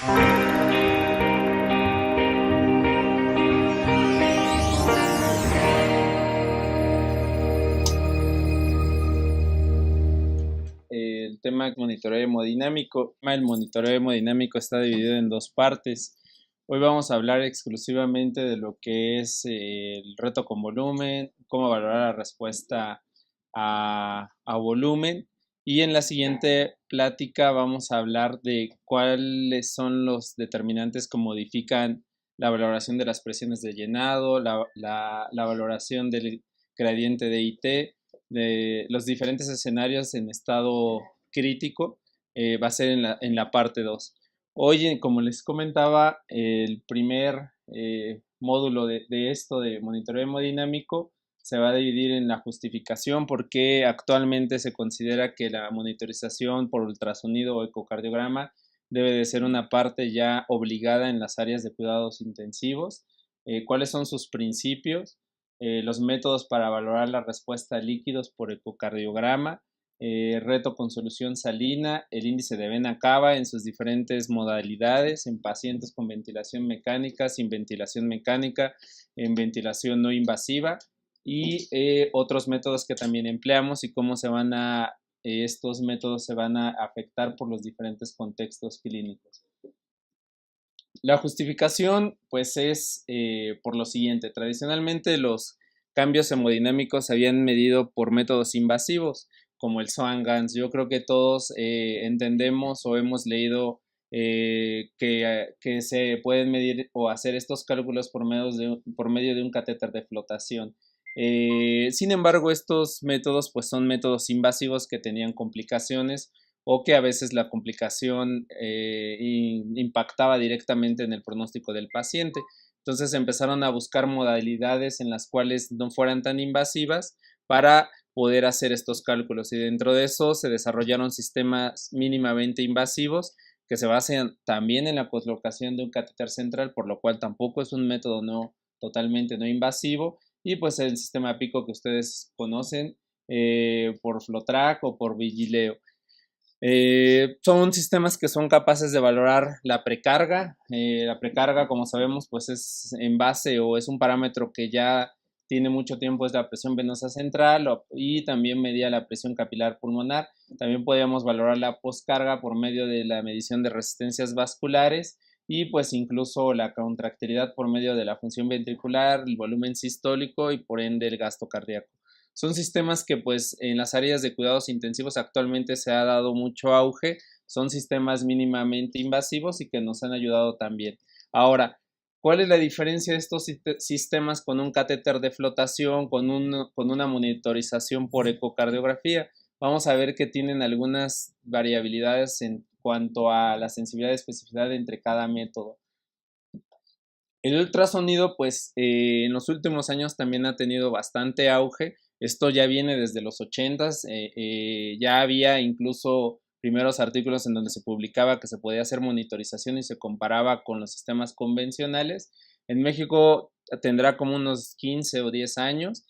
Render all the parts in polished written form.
El tema de monitoreo hemodinámico. El monitoreo hemodinámico está dividido en dos partes. Hoy vamos a hablar exclusivamente de lo que es el reto con volumen, cómo valorar la respuesta a volumen, y en la siguiente plática vamos a hablar de cuáles son los determinantes que modifican la valoración de las presiones de llenado, la valoración del gradiente de IT, de los diferentes escenarios en estado crítico. Va a ser en la parte 2. Hoy, como les comentaba, el primer módulo de esto de monitoreo hemodinámico se va a dividir en la justificación, porque actualmente se considera que la monitorización por ultrasonido o ecocardiograma debe de ser una parte ya obligada en las áreas de cuidados intensivos. ¿Cuáles son sus principios? Los métodos para valorar la respuesta a líquidos por ecocardiograma, reto con solución salina, el índice de vena cava en sus diferentes modalidades, en pacientes con ventilación mecánica, sin ventilación mecánica, en ventilación no invasiva, y otros métodos que también empleamos y cómo estos métodos se van a afectar por los diferentes contextos clínicos. La justificación pues es por lo siguiente: tradicionalmente los cambios hemodinámicos se habían medido por métodos invasivos como el Swan-Ganz. Yo creo que todos entendemos o hemos leído que se pueden medir o hacer estos cálculos por medio de un catéter de flotación. Sin embargo, estos métodos pues son métodos invasivos que tenían complicaciones, o que a veces la complicación impactaba directamente en el pronóstico del paciente. Entonces empezaron a buscar modalidades en las cuales no fueran tan invasivas para poder hacer estos cálculos, y dentro de eso se desarrollaron sistemas mínimamente invasivos que se basan también en la colocación de un catéter central, por lo cual tampoco es un método totalmente no invasivo, y pues el sistema PICO que ustedes conocen por FloTrac o por Vigileo. Son sistemas que son capaces de valorar la precarga. La precarga, como sabemos, pues es en base, o es un parámetro que ya tiene mucho tiempo, es la presión venosa central, y también medía la presión capilar pulmonar. También podíamos valorar la poscarga por medio de la medición de resistencias vasculares, y pues incluso la contractilidad por medio de la función ventricular, el volumen sistólico y por ende el gasto cardíaco. Son sistemas que pues en las áreas de cuidados intensivos actualmente se ha dado mucho auge. Son sistemas mínimamente invasivos y que nos han ayudado también. Ahora, ¿cuál es la diferencia de estos sistemas con un catéter de flotación, con una monitorización por ecocardiografía? Vamos a ver que tienen algunas variabilidades en cuanto a la sensibilidad y especificidad entre cada método. El ultrasonido, pues en los últimos años también ha tenido bastante auge. Esto ya viene desde los 80s. Ya había incluso primeros artículos en donde se publicaba que se podía hacer monitorización y se comparaba con los sistemas convencionales. En México tendrá como unos 15 o 10 años,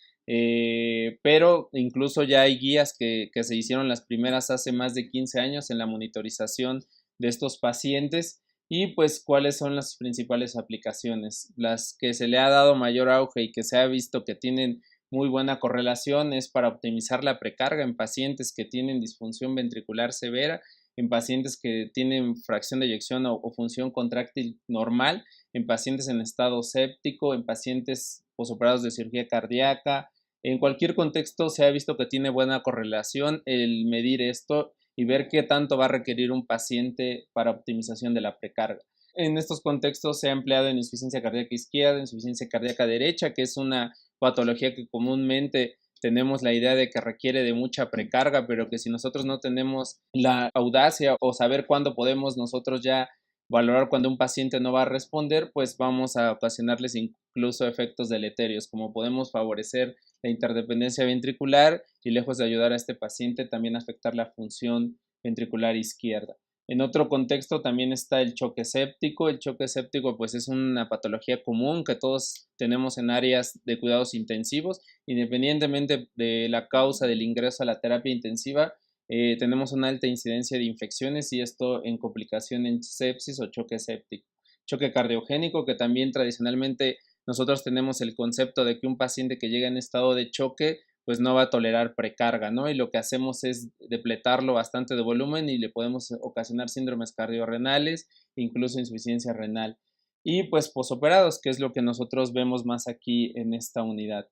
pero incluso ya hay guías que se hicieron las primeras hace más de 15 años en la monitorización de estos pacientes. Y pues, ¿cuáles son las principales aplicaciones? Las que se le ha dado mayor auge y que se ha visto que tienen muy buena correlación es para optimizar la precarga en pacientes que tienen disfunción ventricular severa, en pacientes que tienen fracción de eyección o función contráctil normal, en pacientes en estado séptico, en pacientes posoperados de cirugía cardíaca. En cualquier contexto se ha visto que tiene buena correlación el medir esto y ver qué tanto va a requerir un paciente para optimización de la precarga. En estos contextos se ha empleado en insuficiencia cardíaca izquierda, insuficiencia cardíaca derecha, que es una patología que comúnmente tenemos la idea de que requiere de mucha precarga, pero que si nosotros no tenemos la audacia o saber cuándo podemos nosotros ya valorar cuando un paciente no va a responder, pues vamos a ocasionarles incluso efectos deleterios, como podemos favorecer la interdependencia ventricular y, lejos de ayudar a este paciente, también afectar la función ventricular izquierda. En otro contexto también está el choque séptico. El choque séptico pues es una patología común que todos tenemos en áreas de cuidados intensivos, independientemente de la causa del ingreso a la terapia intensiva. tenemos una alta incidencia de infecciones y esto en complicación en sepsis o choque séptico. Choque cardiogénico, que también tradicionalmente nosotros tenemos el concepto de que un paciente que llega en estado de choque pues no va a tolerar precarga, ¿no? Y lo que hacemos es depletarlo bastante de volumen y le podemos ocasionar síndromes cardiorrenales, incluso insuficiencia renal. Y pues posoperados, que es lo que nosotros vemos más aquí en esta unidad.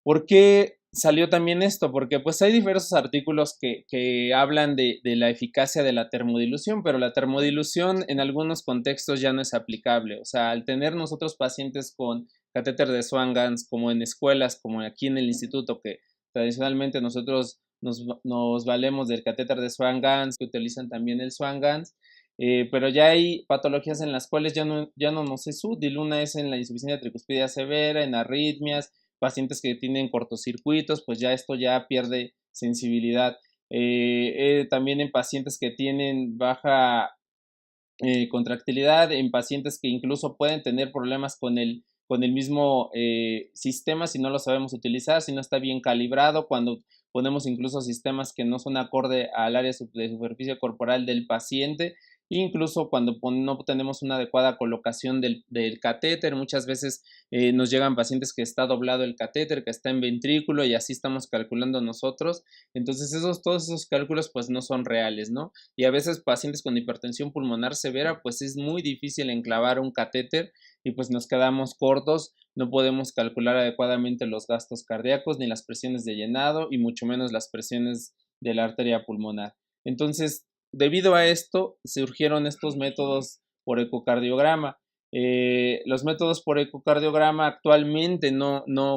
¿Por qué salió también esto? Porque pues hay diversos artículos que hablan de la eficacia de la termodilución, pero la termodilución en algunos contextos ya no es aplicable. O sea, al tener nosotros pacientes con catéter de Swan-Ganz, como en escuelas, como aquí en el instituto, que tradicionalmente nosotros nos valemos del catéter de Swan-Ganz, que utilizan también el Swan-Ganz, pero ya hay patologías en las cuales ya no nos es útil. Una es en la insuficiencia tricuspidia severa, en arritmias, pacientes que tienen cortocircuitos, pues ya esto ya pierde sensibilidad. También en pacientes que tienen baja contractilidad, en pacientes que incluso pueden tener problemas con el mismo sistema si no lo sabemos utilizar, si no está bien calibrado, cuando ponemos incluso sistemas que no son acorde al área de superficie corporal del paciente, incluso cuando no tenemos una adecuada colocación del catéter. Muchas veces nos llegan pacientes que está doblado el catéter, que está en ventrículo y así estamos calculando nosotros. Entonces todos esos cálculos pues no son reales, ¿no? Y a veces pacientes con hipertensión pulmonar severa pues es muy difícil enclavar un catéter y pues nos quedamos cortos, no podemos calcular adecuadamente los gastos cardíacos ni las presiones de llenado y mucho menos las presiones de la arteria pulmonar. Entonces, debido a esto, surgieron estos métodos por ecocardiograma. Los métodos por ecocardiograma actualmente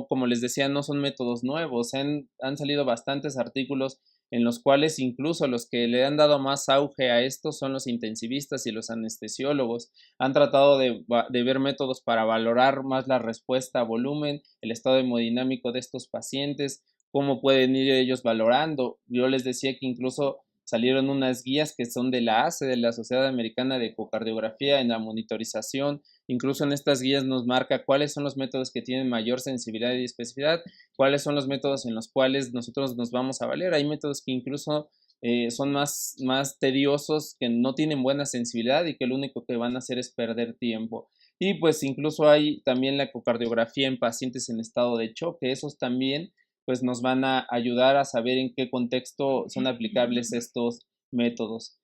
como les decía, no son métodos nuevos. Han salido bastantes artículos en los cuales incluso los que le han dado más auge a esto son los intensivistas y los anestesiólogos. Han tratado de ver métodos para valorar más la respuesta a volumen, el estado hemodinámico de estos pacientes, cómo pueden ir ellos valorando. Yo les decía que incluso salieron unas guías que son de la ACE, de la Sociedad Americana de Ecocardiografía, en la monitorización. Incluso en estas guías nos marca cuáles son los métodos que tienen mayor sensibilidad y especificidad, cuáles son los métodos en los cuales nosotros nos vamos a valer. Hay métodos que incluso son más tediosos, que no tienen buena sensibilidad y que lo único que van a hacer es perder tiempo. Y pues incluso hay también la ecocardiografía en pacientes en estado de choque. Esos también pues nos van a ayudar a saber en qué contexto son aplicables estos métodos.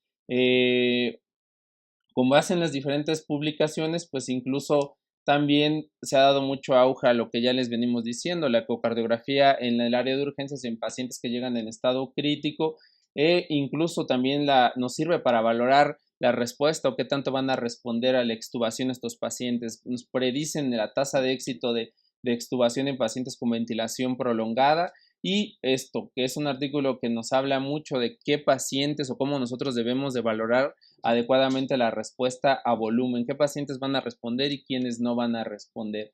Con base en las diferentes publicaciones, pues incluso también se ha dado mucho auge a lo que ya les venimos diciendo, la ecocardiografía en el área de urgencias en pacientes que llegan en estado crítico, e incluso también nos sirve para valorar la respuesta o qué tanto van a responder a la extubación estos pacientes. Nos predicen la tasa de éxito de extubación en pacientes con ventilación prolongada. Y esto, que es un artículo que nos habla mucho de qué pacientes o cómo nosotros debemos de valorar adecuadamente la respuesta a volumen, qué pacientes van a responder y quiénes no van a responder.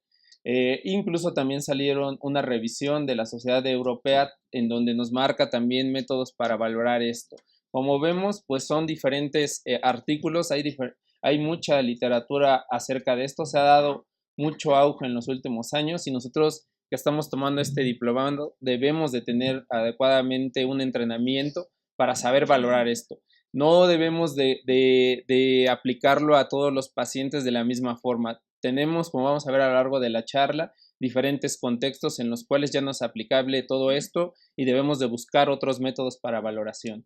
Incluso también salieron una revisión de la Sociedad Europea en donde nos marca también métodos para valorar esto. Como vemos, pues son diferentes artículos, hay mucha literatura acerca de esto, se ha dado mucho auge en los últimos años y nosotros que estamos tomando este diplomado debemos de tener adecuadamente un entrenamiento para saber valorar esto. No debemos de aplicarlo a todos los pacientes de la misma forma. Tenemos, como vamos a ver a lo largo de la charla, diferentes contextos en los cuales ya no es aplicable todo esto y debemos de buscar otros métodos para valoración.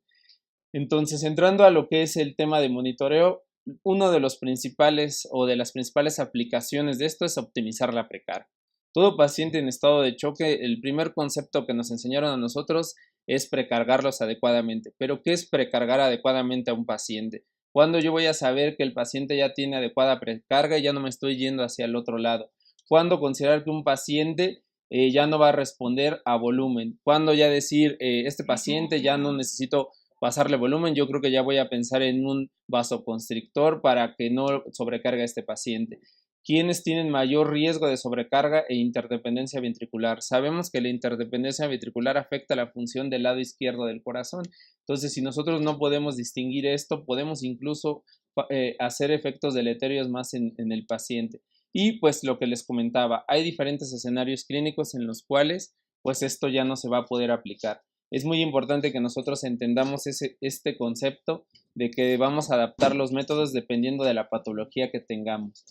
Entonces, entrando a lo que es el tema de monitoreo, uno de los principales o de las principales aplicaciones de esto es optimizar la precarga. Todo paciente en estado de choque, el primer concepto que nos enseñaron a nosotros es precargarlos adecuadamente. Pero, ¿qué es precargar adecuadamente a un paciente? ¿Cuándo yo voy a saber que el paciente ya tiene adecuada precarga y ya no me estoy yendo hacia el otro lado? ¿Cuándo considerar que un paciente ya no va a responder a volumen? ¿Cuándo ya decir, este paciente ya no necesito pasarle volumen? Yo creo que ya voy a pensar en un vasoconstrictor para que no sobrecargue a este paciente. ¿Quiénes tienen mayor riesgo de sobrecarga e interdependencia ventricular? Sabemos que la interdependencia ventricular afecta la función del lado izquierdo del corazón. Entonces, si nosotros no podemos distinguir esto, podemos incluso hacer efectos deleterios más en el paciente. Y pues lo que les comentaba, hay diferentes escenarios clínicos en los cuales pues esto ya no se va a poder aplicar. es muy importante que nosotros entendamos este concepto de que vamos a adaptar los métodos dependiendo de la patología que tengamos.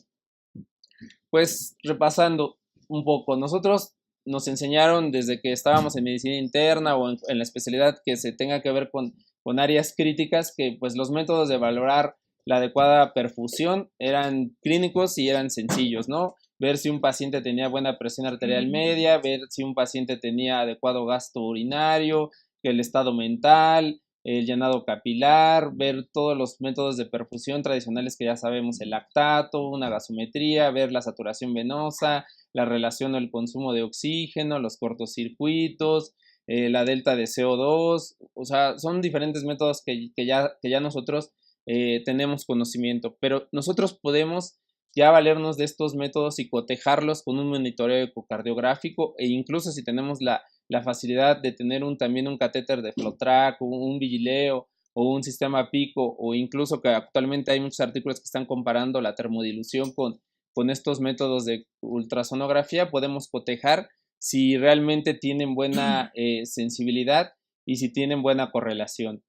Pues repasando un poco, nosotros nos enseñaron desde que estábamos en medicina interna o en la especialidad que se tenga que ver con áreas críticas, que pues los métodos de valorar la adecuada perfusión eran clínicos y eran sencillos, ¿no? Ver si un paciente tenía buena presión arterial media, ver si un paciente tenía adecuado gasto urinario, el estado mental, el llenado capilar, ver todos los métodos de perfusión tradicionales que ya sabemos, el lactato, una gasometría, ver la saturación venosa, la relación del consumo de oxígeno, los cortocircuitos, la delta de CO2, o sea, son diferentes métodos que ya nosotros tenemos conocimiento, pero nosotros podemos ya valernos de estos métodos y cotejarlos con un monitoreo ecocardiográfico e incluso si tenemos la facilidad de tener también un catéter de FlowTrac, un Vigileo o un sistema Pico, o incluso que actualmente hay muchos artículos que están comparando la termodilución con estos métodos de ultrasonografía, podemos cotejar si realmente tienen buena sensibilidad y si tienen buena correlación.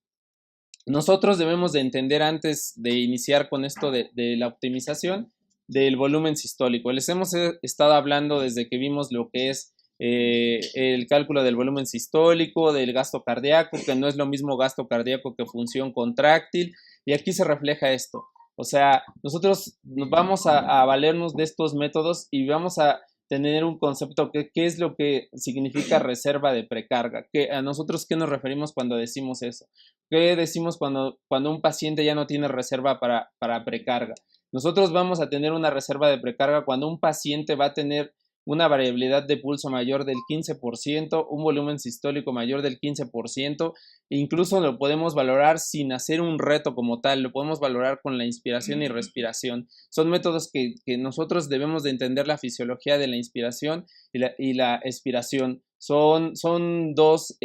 Nosotros debemos de entender antes de iniciar con esto de la optimización del volumen sistólico. Les hemos estado hablando desde que vimos lo que es el cálculo del volumen sistólico, del gasto cardíaco, que no es lo mismo gasto cardíaco que función contráctil, y aquí se refleja esto. O sea, nosotros vamos a valernos de estos métodos y vamos a tener un concepto que qué es lo que significa reserva de precarga, que a nosotros qué nos referimos cuando decimos eso, qué decimos cuando un paciente ya no tiene reserva para precarga. Nosotros vamos a tener una reserva de precarga cuando un paciente va a tener una variabilidad de pulso mayor del 15%, un volumen sistólico mayor del 15%, incluso lo podemos valorar sin hacer un reto como tal, lo podemos valorar con la inspiración y respiración. Son métodos que nosotros debemos de entender la fisiología de la inspiración y la expiración. Son dos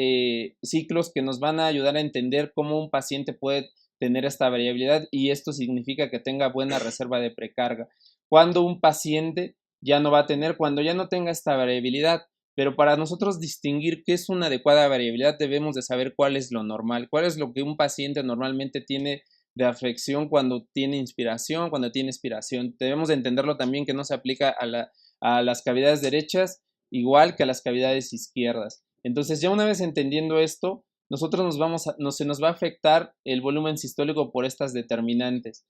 ciclos que nos van a ayudar a entender cómo un paciente puede tener esta variabilidad y esto significa que tenga buena reserva de precarga. Cuando un paciente ya no va a tener, cuando ya no tenga esta variabilidad, pero para nosotros distinguir qué es una adecuada variabilidad debemos de saber cuál es lo normal, cuál es lo que un paciente normalmente tiene de afección cuando tiene inspiración, cuando tiene expiración. Debemos de entenderlo también que no se aplica a las cavidades derechas igual que a las cavidades izquierdas. Entonces ya una vez entendiendo esto, nosotros se nos va a afectar el volumen sistólico por estas determinantes.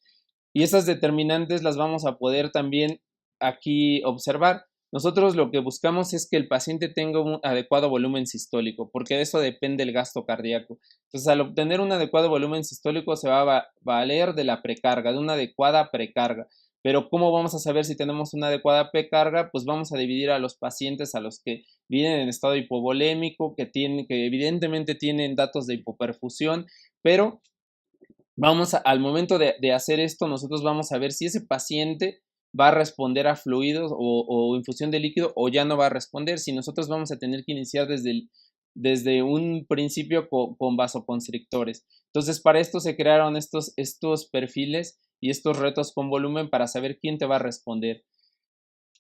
Y esas determinantes las vamos a poder también aquí observar. Nosotros lo que buscamos es que el paciente tenga un adecuado volumen sistólico, porque de eso depende el gasto cardíaco. Entonces, al obtener un adecuado volumen sistólico se va a valer de la precarga, de una adecuada precarga. Pero ¿cómo vamos a saber si tenemos una adecuada precarga? Pues vamos a dividir a los pacientes a los que vienen en estado hipovolémico, que evidentemente tienen datos de hipoperfusión, pero al momento de hacer esto, nosotros vamos a ver si ese paciente va a responder a fluidos o infusión de líquido o ya no va a responder, si nosotros vamos a tener que iniciar desde un principio con vasoconstrictores. Entonces, para esto se crearon estos perfiles y estos retos con volumen para saber quién te va a responder.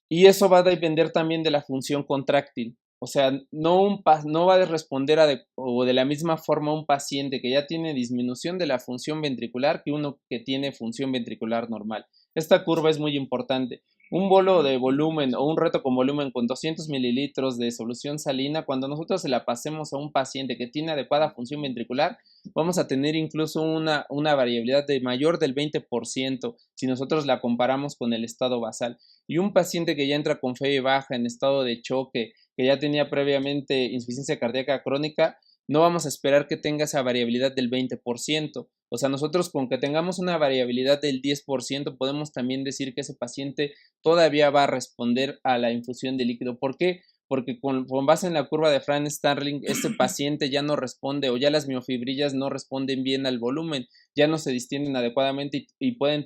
Y eso va a depender también de la función contráctil. O sea, no va a responder o de la misma forma un paciente que ya tiene disminución de la función ventricular que uno que tiene función ventricular normal. Esta curva es muy importante. Un bolo de volumen o un reto con volumen con 200 mililitros de solución salina, cuando nosotros se la pasemos a un paciente que tiene adecuada función ventricular, vamos a tener incluso una variabilidad de mayor del 20% si nosotros la comparamos con el estado basal. Y un paciente que ya entra con fiebre baja, en estado de choque, que ya tenía previamente insuficiencia cardíaca crónica, no vamos a esperar que tenga esa variabilidad del 20%. O sea, nosotros con que tengamos una variabilidad del 10% podemos también decir que ese paciente todavía va a responder a la infusión de líquido. ¿Por qué? Porque con base en la curva de Fran Starling, este paciente ya no responde o ya las miofibrillas no responden bien al volumen, ya no se distienden adecuadamente y pueden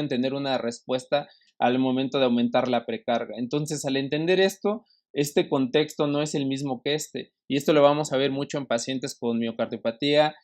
tener una respuesta al momento de aumentar la precarga. Entonces, al entender esto, este contexto no es el mismo que y esto lo vamos a ver mucho en pacientes con miocardiopatía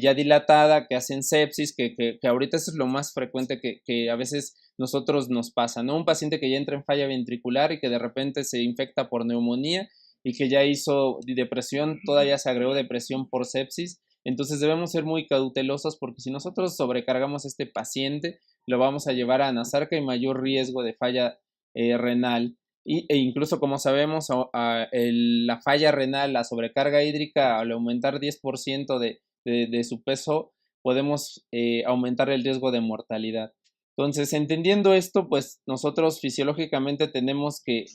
ya dilatada, que hacen sepsis, que ahorita eso es lo más frecuente que a veces nosotros nos pasa, ¿no? Un paciente que ya entra en falla ventricular y que de repente se infecta por neumonía y que ya hizo depresión, todavía se agregó depresión por sepsis. Entonces debemos ser muy cautelosos porque si nosotros sobrecargamos a este paciente, lo vamos a llevar a anasarca y mayor riesgo de falla renal. E incluso como sabemos, la falla renal, la sobrecarga hídrica, al aumentar 10% de su peso, podemos aumentar el riesgo de mortalidad. Entonces, entendiendo esto, pues nosotros fisiológicamente tenemos que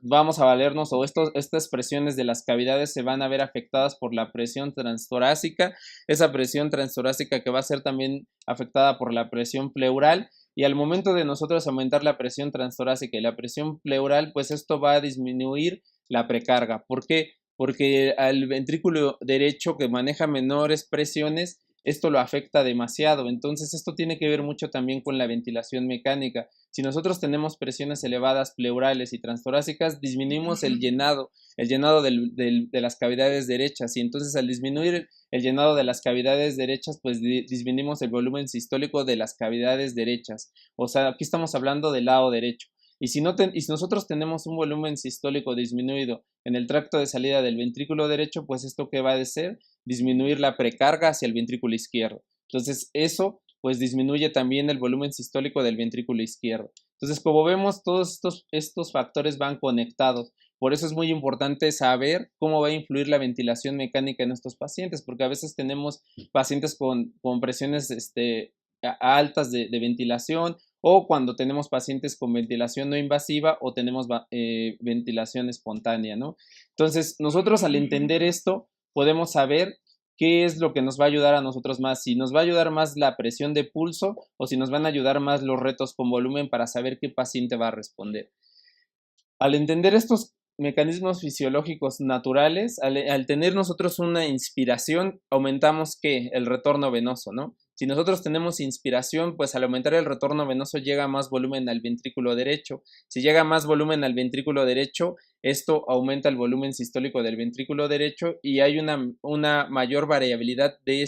vamos a valernos o estas presiones de las cavidades se van a ver afectadas por la presión transtorácica, esa presión transtorácica que va a ser también afectada por la presión pleural, y al momento de nosotros aumentar la presión transtorácica y la presión pleural, pues esto va a disminuir la precarga. ¿Por qué? Porque al ventrículo derecho que maneja menores presiones, esto lo afecta demasiado. Entonces esto tiene que ver mucho también con la ventilación mecánica. Si nosotros tenemos presiones elevadas pleurales y transtorácicas, disminuimos el llenado de las cavidades derechas, y entonces al disminuir el llenado de las cavidades derechas, pues disminuimos el volumen sistólico de las cavidades derechas. O sea, aquí estamos hablando del lado derecho. Y si nosotros tenemos un volumen sistólico disminuido en el tracto de salida del ventrículo derecho, pues esto ¿qué va a ser? Disminuir la precarga hacia el ventrículo izquierdo. Entonces eso pues disminuye también el volumen sistólico del ventrículo izquierdo. Entonces, como vemos, todos estos factores van conectados. Por eso es muy importante saber cómo va a influir la ventilación mecánica en estos pacientes, porque a veces tenemos pacientes con presiones altas de ventilación, o cuando tenemos pacientes con ventilación no invasiva o tenemos ventilación espontánea, ¿no? Entonces, nosotros al entender esto, podemos saber qué es lo que nos va a ayudar a nosotros más, si nos va a ayudar más la presión de pulso o si nos van a ayudar más los retos con volumen para saber qué paciente va a responder. Al entender estos mecanismos fisiológicos naturales, al tener nosotros una inspiración, aumentamos ¿qué? El retorno venoso, ¿no? Si nosotros tenemos inspiración, pues al aumentar el retorno venoso llega más volumen al ventrículo derecho. Si llega más volumen al ventrículo derecho, esto aumenta el volumen sistólico del ventrículo derecho y hay una mayor variabilidad de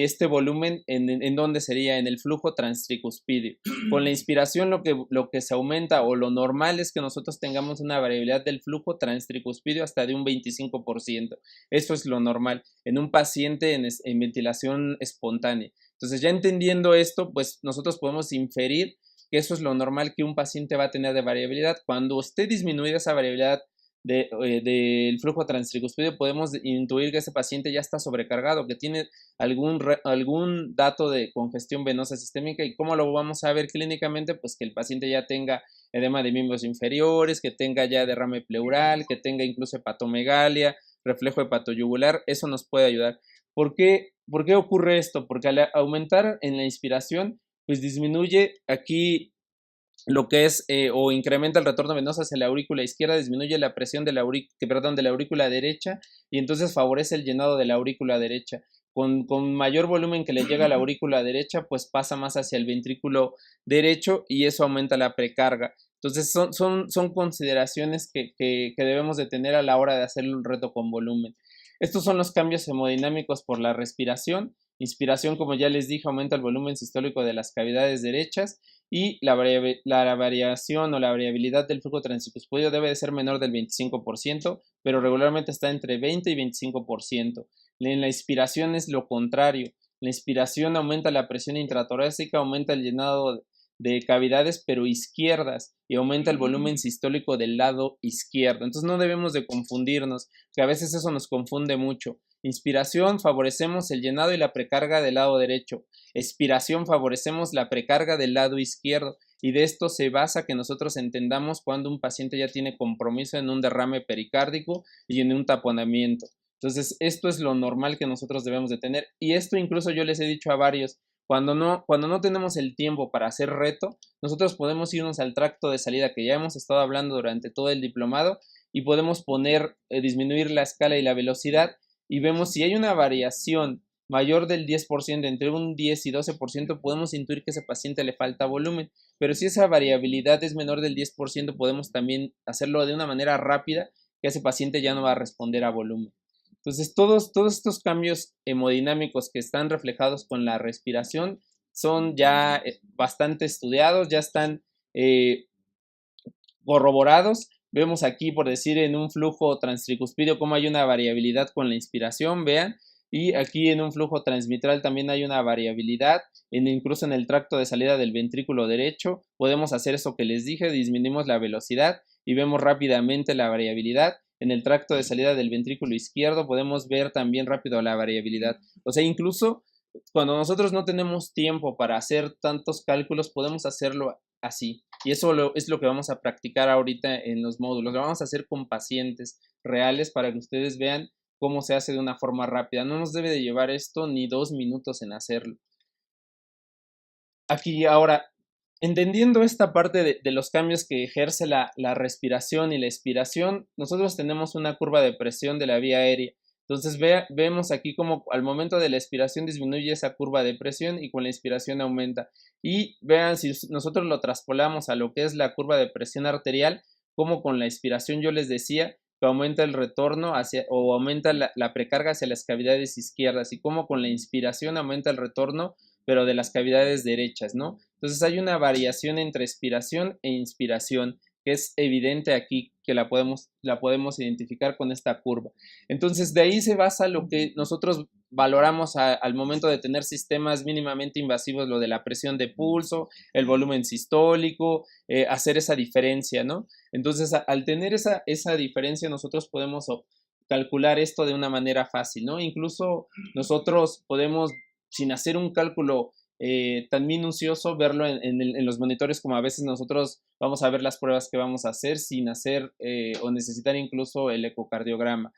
este volumen en donde sería en el flujo transtricuspídeo. Con la inspiración lo que se aumenta o lo normal es que nosotros tengamos una variabilidad del flujo transtricuspídeo hasta de un 25%. Eso es lo normal en un paciente en ventilación espontánea. Entonces ya entendiendo esto, pues nosotros podemos inferir que eso es lo normal que un paciente va a tener de variabilidad. Cuando esté disminuida esa variabilidad del flujo transtricuspídeo, podemos intuir que ese paciente ya está sobrecargado, que tiene algún dato de congestión venosa sistémica. ¿Y cómo lo vamos a ver clínicamente? Pues que el paciente ya tenga edema de miembros inferiores, que tenga ya derrame pleural, que tenga incluso hepatomegalia, reflejo hepatoyugular. Eso nos puede ayudar. ¿Por qué ocurre esto? Porque al aumentar en la inspiración, pues disminuye aquí lo que es o incrementa el retorno venoso hacia la aurícula izquierda, disminuye la presión de la aurícula derecha, y entonces favorece el llenado de la aurícula derecha. Con mayor volumen que le llega a la aurícula derecha, pues pasa más hacia el ventrículo derecho y eso aumenta la precarga. Entonces son consideraciones que debemos de tener a la hora de hacer un reto con volumen. Estos son los cambios hemodinámicos por la respiración. Inspiración, como ya les dije, aumenta el volumen sistólico de las cavidades derechas, y la variación o la variabilidad del flujo transtricuspídeo debe de ser menor del 25%, pero regularmente está entre 20 y 25%. En la inspiración es lo contrario. La inspiración aumenta la presión intratorácica, aumenta el llenado de cavidades, pero izquierdas, y aumenta el volumen sistólico del lado izquierdo. Entonces no debemos de confundirnos, que a veces eso nos confunde mucho. Inspiración, favorecemos el llenado y la precarga del lado derecho. Expiración, favorecemos la precarga del lado izquierdo. Y de esto se basa que nosotros entendamos cuando un paciente ya tiene compromiso en un derrame pericárdico y en un taponamiento. Entonces, esto es lo normal que nosotros debemos de tener. Y esto incluso yo les he dicho a varios, cuando no tenemos el tiempo para hacer reto, nosotros podemos irnos al tracto de salida que ya hemos estado hablando durante todo el diplomado, y podemos disminuir la escala y la velocidad, y vemos si hay una variación mayor del 10%, entre un 10 y 12%, podemos intuir que a ese paciente le falta volumen. Pero si esa variabilidad es menor del 10%, podemos también hacerlo de una manera rápida, que ese paciente ya no va a responder a volumen. Entonces, todos estos cambios hemodinámicos que están reflejados con la respiración son ya bastante estudiados, ya están corroborados, Vemos aquí, por decir, en un flujo transtricuspidio cómo hay una variabilidad con la inspiración, vean. Y aquí en un flujo transmitral también hay una variabilidad, incluso en el tracto de salida del ventrículo derecho. Podemos hacer eso que les dije, disminuimos la velocidad y vemos rápidamente la variabilidad. En el tracto de salida del ventrículo izquierdo podemos ver también rápido la variabilidad. O sea, incluso cuando nosotros no tenemos tiempo para hacer tantos cálculos, podemos hacerlo así. Y eso es lo que vamos a practicar ahorita en los módulos. Lo vamos a hacer con pacientes reales para que ustedes vean cómo se hace de una forma rápida. No nos debe de llevar esto ni 2 minutos en hacerlo. Aquí ahora, entendiendo esta parte de los cambios que ejerce la respiración y la expiración, nosotros tenemos una curva de presión de la vía aérea. Entonces vemos aquí como al momento de la expiración disminuye esa curva de presión y con la inspiración aumenta. Y vean, si nosotros lo traspolamos a lo que es la curva de presión arterial, como con la expiración yo les decía que aumenta el retorno o aumenta la precarga hacia las cavidades izquierdas y como con la inspiración aumenta el retorno pero de las cavidades derechas, ¿no? Entonces hay una variación entre expiración e inspiración que es evidente aquí que la podemos identificar con esta curva. Entonces de ahí se basa lo que nosotros valoramos al momento de tener sistemas mínimamente invasivos, lo de la presión de pulso, el volumen sistólico, hacer esa diferencia, ¿no? Entonces al tener esa diferencia nosotros podemos calcular esto de una manera fácil, ¿no? Incluso nosotros podemos sin hacer un cálculo tan minucioso, verlo en los monitores como a veces nosotros vamos a ver las pruebas que vamos a hacer sin hacer o necesitar incluso el ecocardiograma.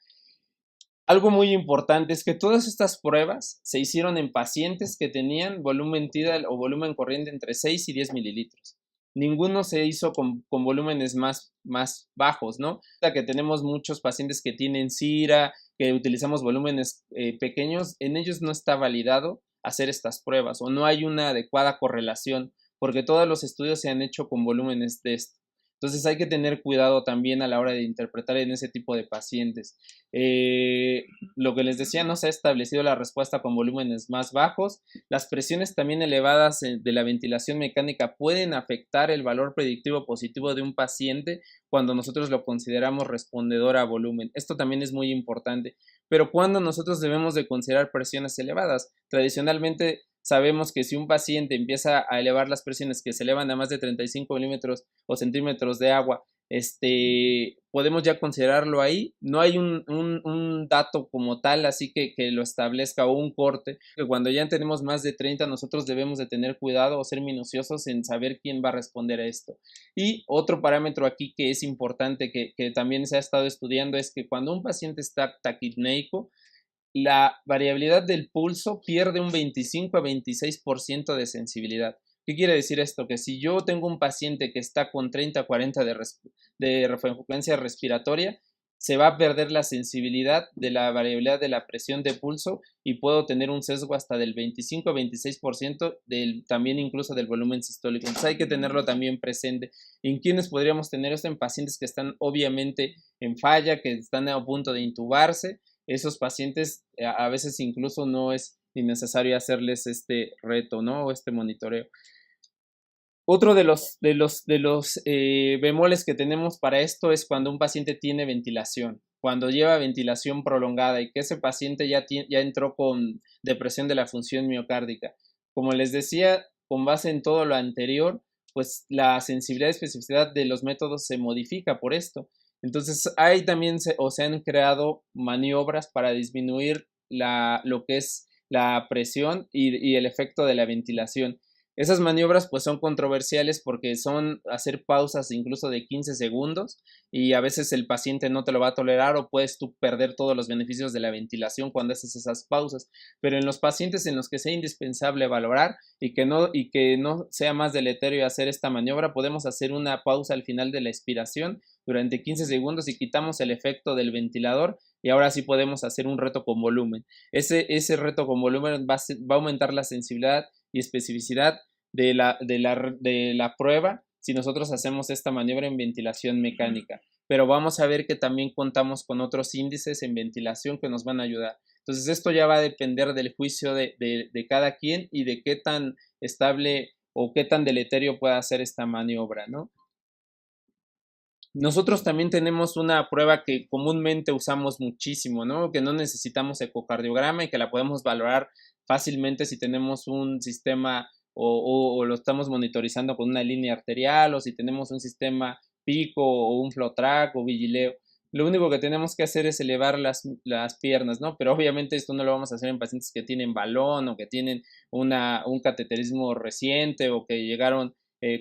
Algo muy importante es que todas estas pruebas se hicieron en pacientes que tenían volumen tidal o volumen corriente entre 6 y 10 mililitros. Ninguno se hizo con volúmenes más bajos, ¿no? Que tenemos muchos pacientes que tienen CIRA, que utilizamos volúmenes pequeños, en ellos no está validado hacer estas pruebas o no hay una adecuada correlación porque todos los estudios se han hecho con volúmenes de esto. Entonces hay que tener cuidado también a la hora de interpretar en ese tipo de pacientes. Lo que les decía, no se ha establecido la respuesta con volúmenes más bajos. Las presiones también elevadas de la ventilación mecánica pueden afectar el valor predictivo positivo de un paciente cuando nosotros lo consideramos respondedor a volumen. Esto también es muy importante. Pero cuando nosotros debemos de considerar presiones elevadas, tradicionalmente sabemos que si un paciente empieza a elevar las presiones que se elevan a más de 35 milímetros o centímetros de agua, podemos ya considerarlo ahí. No hay un dato como tal, así que lo establezca o un corte. Que cuando ya tenemos más de 30, nosotros debemos de tener cuidado o ser minuciosos en saber quién va a responder a esto. Y otro parámetro aquí que es importante, que también se ha estado estudiando, es que cuando un paciente está taquipneico, la variabilidad del pulso pierde un 25 a 26% de sensibilidad. ¿Qué quiere decir esto? Que si yo tengo un paciente que está con 30 a 40 de frecuencia respiratoria, se va a perder la sensibilidad de la variabilidad de la presión de pulso y puedo tener un sesgo hasta del 25 a 26% también incluso del volumen sistólico. Entonces hay que tenerlo también presente. ¿En quiénes podríamos tener esto? En pacientes que están obviamente en falla, que están a punto de intubarse. Esos pacientes a veces incluso no es innecesario hacerles este reto, ¿no? O este monitoreo. Otro de los bemoles que tenemos para esto es cuando un paciente tiene ventilación, cuando lleva ventilación prolongada y que ese paciente ya entró con depresión de la función miocárdica. Como les decía, con base en todo lo anterior, pues la sensibilidad y especificidad de los métodos se modifica por esto. Entonces, hay también se han creado maniobras para disminuir lo que es la presión y el efecto de la ventilación. Esas maniobras pues son controversiales porque son hacer pausas incluso de 15 segundos y a veces el paciente no te lo va a tolerar o puedes tú perder todos los beneficios de la ventilación cuando haces esas pausas. Pero en los pacientes en los que sea indispensable valorar y que no sea más deleterio hacer esta maniobra, podemos hacer una pausa al final de la expiración durante 15 segundos y quitamos el efecto del ventilador y ahora sí podemos hacer un reto con volumen. Ese reto con volumen va a aumentar la sensibilidad y especificidad de la prueba si nosotros hacemos esta maniobra en ventilación mecánica. Pero vamos a ver que también contamos con otros índices en ventilación que nos van a ayudar. Entonces esto ya va a depender del juicio de cada quien y de qué tan estable o qué tan deleterio pueda hacer esta maniobra, ¿no? Nosotros también tenemos una prueba que comúnmente usamos muchísimo, ¿no? Que no necesitamos ecocardiograma y que la podemos valorar fácilmente si tenemos un sistema o lo estamos monitorizando con una línea arterial o si tenemos un sistema pico o un flow track o vigileo. Lo único que tenemos que hacer es elevar las piernas, ¿no? Pero obviamente esto no lo vamos a hacer en pacientes que tienen balón o que tienen un cateterismo reciente o que llegaron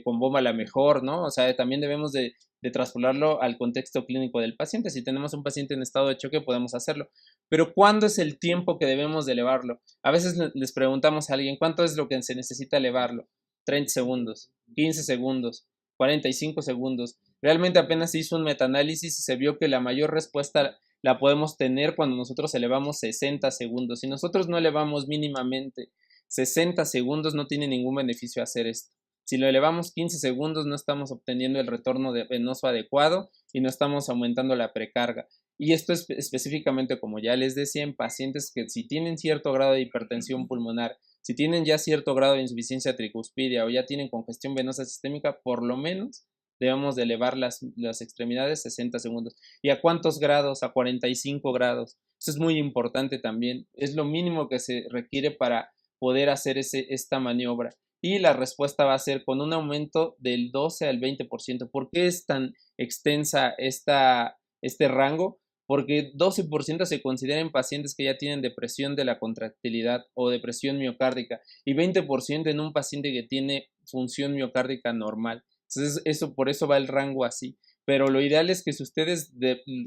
con bomba a la mejor, ¿no? O sea, también debemos de traspolarlo al contexto clínico del paciente. Si tenemos un paciente en estado de choque, podemos hacerlo. Pero ¿cuándo es el tiempo que debemos de elevarlo? A veces les preguntamos a alguien, ¿cuánto es lo que se necesita elevarlo? 30 segundos, 15 segundos, 45 segundos. Realmente apenas se hizo un metaanálisis y se vio que la mayor respuesta la podemos tener cuando nosotros elevamos 60 segundos. Si nosotros no elevamos mínimamente 60 segundos, no tiene ningún beneficio hacer esto. Si lo elevamos 15 segundos, no estamos obteniendo el retorno venoso adecuado y no estamos aumentando la precarga. Y esto es específicamente, como ya les decía, en pacientes que si tienen cierto grado de hipertensión pulmonar, si tienen ya cierto grado de insuficiencia tricuspidia o ya tienen congestión venosa sistémica, por lo menos debemos de elevar las extremidades 60 segundos. ¿Y a cuántos grados? A 45 grados. Eso es muy importante también. Es lo mínimo que se requiere para poder hacer esta maniobra. Y la respuesta va a ser con un aumento del 12 al 20%. ¿Por qué es tan extensa este rango? Porque 12% se considera en pacientes que ya tienen depresión de la contractilidad o depresión miocárdica y 20% en un paciente que tiene función miocárdica normal. Entonces, por eso va el rango así. Pero lo ideal es que si ustedes,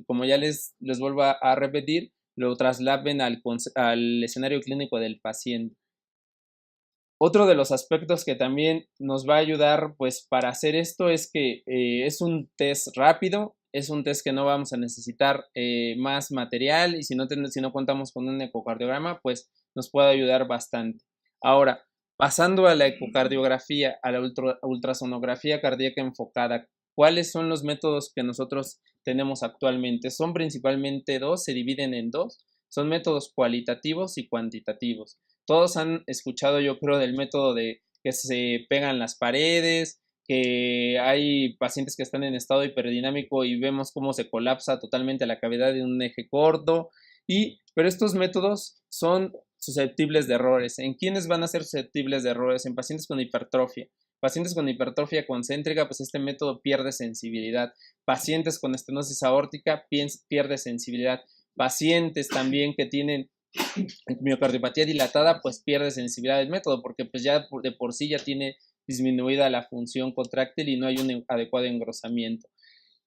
como ya les vuelvo a repetir, lo trasladen al escenario clínico del paciente. Otro de los aspectos que también nos va a ayudar pues para hacer esto es que es un test rápido, es un test que no vamos a necesitar más material y si no contamos con un ecocardiograma pues nos puede ayudar bastante. Ahora, pasando a la ecocardiografía, a la ultrasonografía cardíaca enfocada, ¿cuáles son los métodos que nosotros tenemos actualmente? Son principalmente dos, se dividen en dos, son métodos cualitativos y cuantitativos. Todos han escuchado, yo creo, del método de que se pegan las paredes, que hay pacientes que están en estado hiperdinámico y vemos cómo se colapsa totalmente la cavidad de un eje corto. Pero estos métodos son susceptibles de errores. ¿En quiénes van a ser susceptibles de errores? En pacientes con hipertrofia. Pacientes con hipertrofia concéntrica, pues este método pierde sensibilidad. Pacientes con estenosis aórtica pierde sensibilidad. Pacientes también que tienen miocardiopatía dilatada, pues pierde sensibilidad del método, porque pues ya de por sí ya tiene disminuida la función contráctil y no hay un adecuado engrosamiento.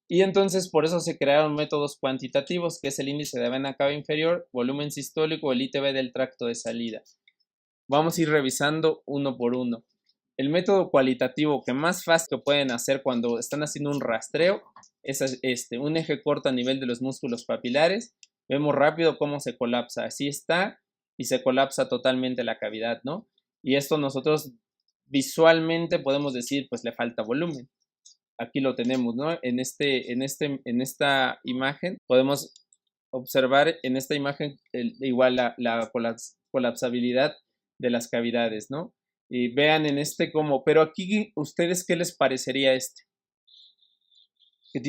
Y entonces por eso se crearon métodos cuantitativos, que es el índice de vena cava inferior, volumen sistólico, el ITB del tracto de salida. Vamos a ir revisando uno por uno. El método cualitativo que más fácil que pueden hacer cuando están haciendo un rastreo es un eje corto a nivel de los músculos papilares. Vemos rápido cómo se colapsa. Así está y se colapsa totalmente la cavidad, ¿no? Y esto nosotros visualmente podemos decir, pues le falta volumen. Aquí lo tenemos, ¿no? En esta imagen podemos observar en esta imagen igual la colapsabilidad de las cavidades, ¿no? Y vean en pero aquí, ¿ustedes qué les parecería Que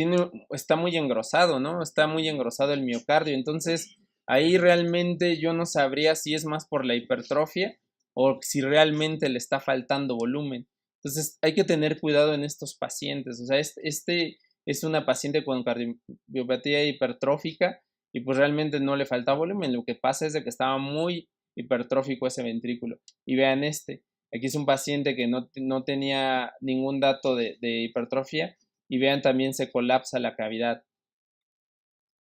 está muy engrosado, ¿no? Está muy engrosado el miocardio, entonces ahí realmente yo no sabría si es más por la hipertrofia o si realmente le está faltando volumen. Entonces hay que tener cuidado en estos pacientes, o sea, es una paciente con cardiopatía hipertrófica y pues realmente no le falta volumen, lo que pasa es de que estaba muy hipertrófico ese ventrículo. Y vean aquí es un paciente que no tenía ningún dato de hipertrofia y vean también se colapsa la cavidad.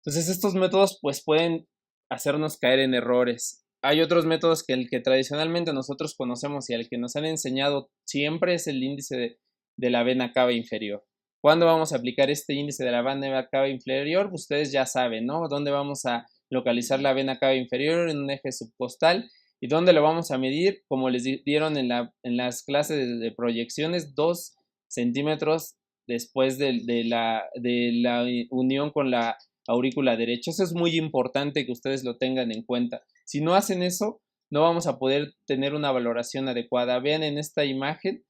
Entonces estos métodos pues pueden hacernos caer en errores. Hay otros métodos que el que tradicionalmente nosotros conocemos y al que nos han enseñado siempre es el índice de la vena cava inferior. ¿Cuándo vamos a aplicar este índice de la vena cava inferior? Ustedes ya saben, ¿no? ¿Dónde vamos a localizar la vena cava inferior? En un eje subcostal. ¿Y dónde lo vamos a medir? Como les dieron en las clases de proyecciones, 2 centímetros después de la unión con la aurícula derecha. Eso es muy importante que ustedes lo tengan en cuenta. Si no hacen eso, no vamos a poder tener una valoración adecuada. Vean en esta imagen,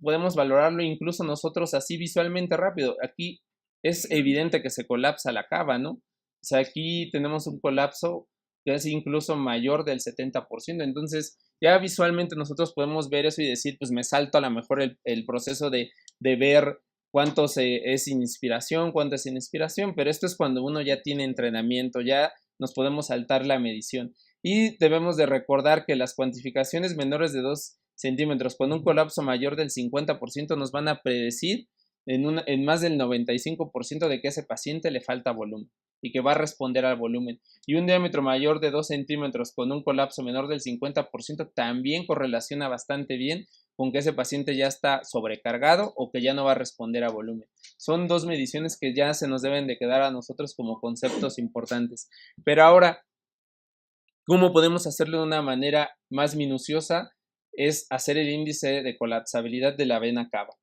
podemos valorarlo incluso nosotros así visualmente rápido. Aquí es evidente que se colapsa la cava, ¿no? O sea, aquí tenemos un colapso que es incluso mayor del 70%. Entonces, ya visualmente nosotros podemos ver eso y decir, pues me salto a lo mejor el proceso de ver cuánto es inspiración, cuánto es inspiración, pero esto es cuando uno ya tiene entrenamiento, ya nos podemos saltar la medición. Y debemos de recordar que las cuantificaciones menores de 2 centímetros con un colapso mayor del 50% nos van a predecir en más del 95% de que a ese paciente le falta volumen y que va a responder al volumen. Y un diámetro mayor de 2 centímetros con un colapso menor del 50% también correlaciona bastante bien con que ese paciente ya está sobrecargado o que ya no va a responder a volumen. Son dos mediciones que ya se nos deben de quedar a nosotros como conceptos importantes. Pero ahora, ¿cómo podemos hacerlo de una manera más minuciosa? Es hacer el índice de colapsabilidad de la vena cava.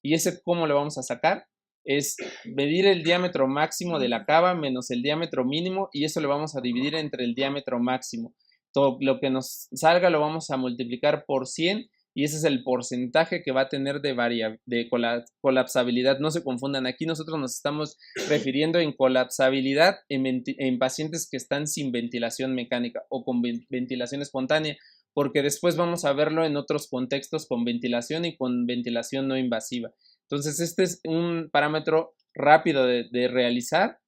¿Y ese cómo lo vamos a sacar? Es medir el diámetro máximo de la cava menos el diámetro mínimo y eso lo vamos a dividir entre el diámetro máximo. Todo lo que nos salga lo vamos a multiplicar por 100 y ese es el porcentaje que va a tener de colapsabilidad. No se confundan, aquí nosotros nos estamos refiriendo en colapsabilidad en pacientes que están sin ventilación mecánica o con ventilación espontánea, porque después vamos a verlo en otros contextos con ventilación y con ventilación no invasiva. Entonces, este es un parámetro rápido de realizar.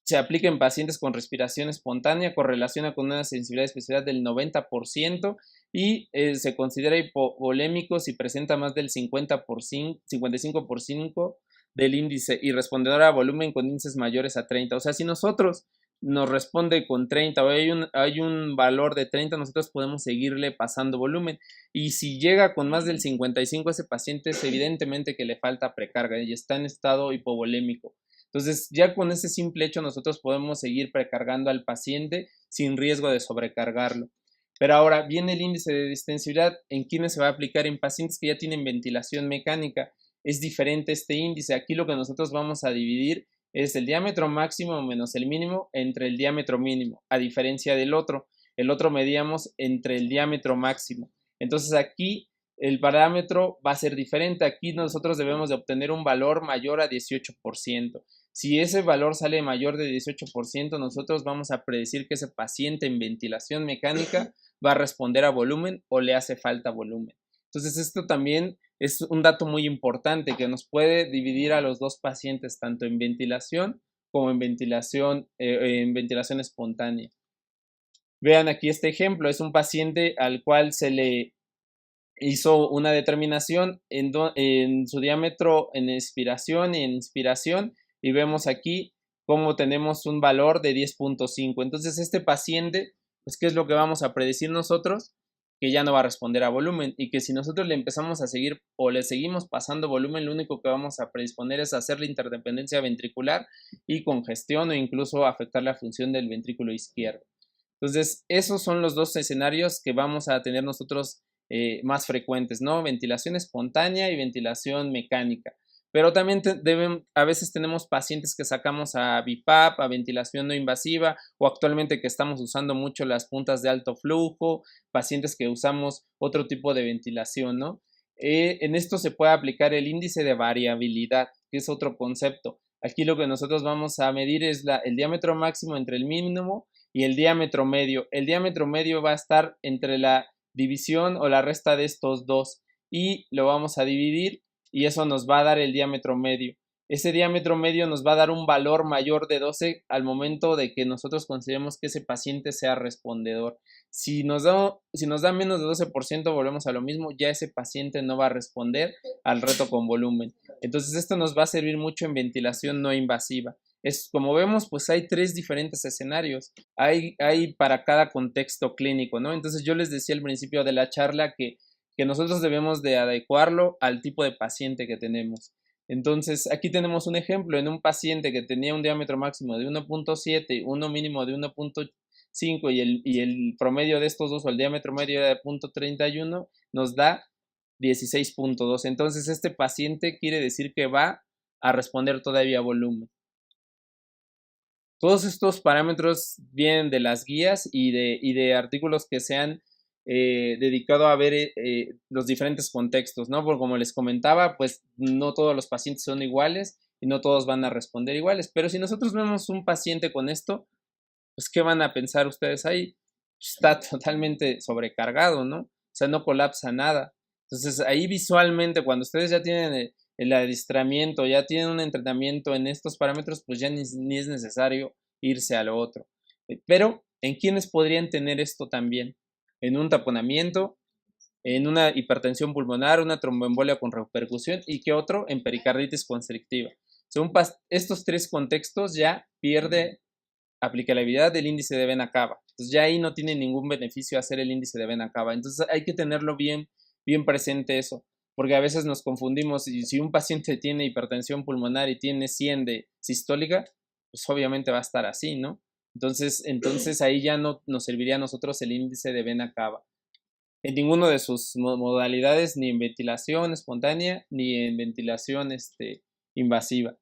Se aplica en pacientes con respiración espontánea, correlaciona con una sensibilidad de especialidad del 90% y se considera hipovolémico si presenta más del 55% del índice y respondedor a volumen con índices mayores a 30. O sea, si nosotros nos responde con 30 o hay un valor de 30, nosotros podemos seguirle pasando volumen. Y si llega con más del 55, ese paciente es evidentemente que le falta precarga y está en estado hipovolémico. Entonces, ya con ese simple hecho nosotros podemos seguir precargando al paciente sin riesgo de sobrecargarlo. Pero ahora viene el índice de distensibilidad. ¿En quiénes se va a aplicar? En pacientes que ya tienen ventilación mecánica. Es diferente este índice. Aquí lo que nosotros vamos a dividir es el diámetro máximo menos el mínimo entre el diámetro mínimo, a diferencia del otro. El otro medíamos entre el diámetro máximo. Entonces aquí el parámetro va a ser diferente. Aquí nosotros debemos de obtener un valor mayor a 18%. Si ese valor sale mayor de 18%, nosotros vamos a predecir que ese paciente en ventilación mecánica va a responder a volumen o le hace falta volumen. Entonces, esto también es un dato muy importante que nos puede dividir a los dos pacientes, tanto en ventilación como en ventilación espontánea. Vean aquí este ejemplo, es un paciente al cual se le hizo una determinación en su diámetro en expiración y en inspiración y vemos aquí cómo tenemos un valor de 10.5. Entonces este paciente, pues ¿qué es lo que vamos a predecir nosotros? Que ya no va a responder a volumen y que si nosotros le empezamos a seguir o le seguimos pasando volumen, lo único que vamos a predisponer es hacer la interdependencia ventricular y congestión o incluso afectar la función del ventrículo izquierdo. Entonces, esos son los dos escenarios que vamos a tener nosotros más frecuentes, ¿no? Ventilación espontánea y ventilación mecánica. Pero también a veces tenemos pacientes que sacamos a BiPAP, a ventilación no invasiva, o actualmente que estamos usando mucho las puntas de alto flujo, pacientes que usamos otro tipo de ventilación, ¿no? En esto se puede aplicar el índice de variabilidad, que es otro concepto. Aquí lo que nosotros vamos a medir es el diámetro máximo entre el mínimo y el diámetro medio. El diámetro medio va a estar entre la división o la resta de estos dos y lo vamos a dividir y eso nos va a dar el diámetro medio. Ese diámetro medio nos va a dar un valor mayor de 12 al momento de que nosotros consideremos que ese paciente sea respondedor. Si nos da menos de 12%, volvemos a lo mismo, ya ese paciente no va a responder al reto con volumen. Entonces esto nos va a servir mucho en ventilación no invasiva. Como vemos, pues hay 3 diferentes escenarios. Hay para cada contexto clínico, ¿no? Entonces yo les decía al principio de la charla que nosotros debemos de adecuarlo al tipo de paciente que tenemos. Entonces, aquí tenemos un ejemplo en un paciente que tenía un diámetro máximo de 1.7, uno mínimo de 1.5 y el promedio de estos dos o el diámetro medio de 0.31 nos da 16.2. Entonces, este paciente quiere decir que va a responder todavía a volumen. Todos estos parámetros vienen de las guías y de artículos que se han dedicado a ver los diferentes contextos, ¿no? Porque como les comentaba, pues no todos los pacientes son iguales y no todos van a responder iguales, pero si nosotros vemos un paciente con esto, pues ¿qué van a pensar ustedes ahí? Está totalmente sobrecargado, ¿no? O sea, no colapsa nada. Entonces ahí visualmente, cuando ustedes ya tienen el adiestramiento, ya tienen un entrenamiento en estos parámetros, pues ya ni es necesario irse a lo otro. Pero, ¿en quiénes podrían tener esto también? En un taponamiento, en una hipertensión pulmonar, una tromboembolia con repercusión y que otro en pericarditis constrictiva. Según estos tres contextos ya pierde aplicabilidad del índice de vena cava. Entonces ya ahí no tiene ningún beneficio hacer el índice de vena cava. Entonces hay que tenerlo bien presente eso, porque a veces nos confundimos y si un paciente tiene hipertensión pulmonar y tiene 100 de sistólica, pues obviamente va a estar así, ¿no? Entonces ahí ya no nos serviría a nosotros el índice de vena cava. En ninguno de sus modalidades, ni en ventilación espontánea, ni en ventilación invasiva.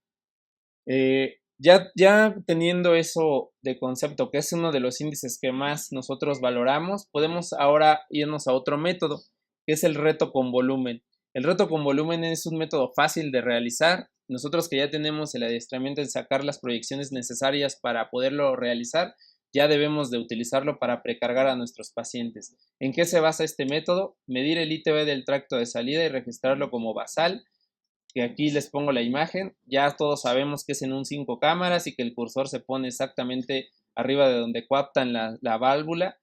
Ya teniendo eso de concepto, que es uno de los índices que más nosotros valoramos, podemos ahora irnos a otro método, que es el reto con volumen. El reto con volumen es un método fácil de realizar. Nosotros que ya tenemos el adiestramiento en sacar las proyecciones necesarias para poderlo realizar, ya debemos de utilizarlo para precargar a nuestros pacientes. ¿En qué se basa este método? Medir el ITB del tracto de salida y registrarlo como basal, que aquí les pongo la imagen. Ya todos sabemos que es en un 5 cámaras y que el cursor se pone exactamente arriba de donde captan la válvula,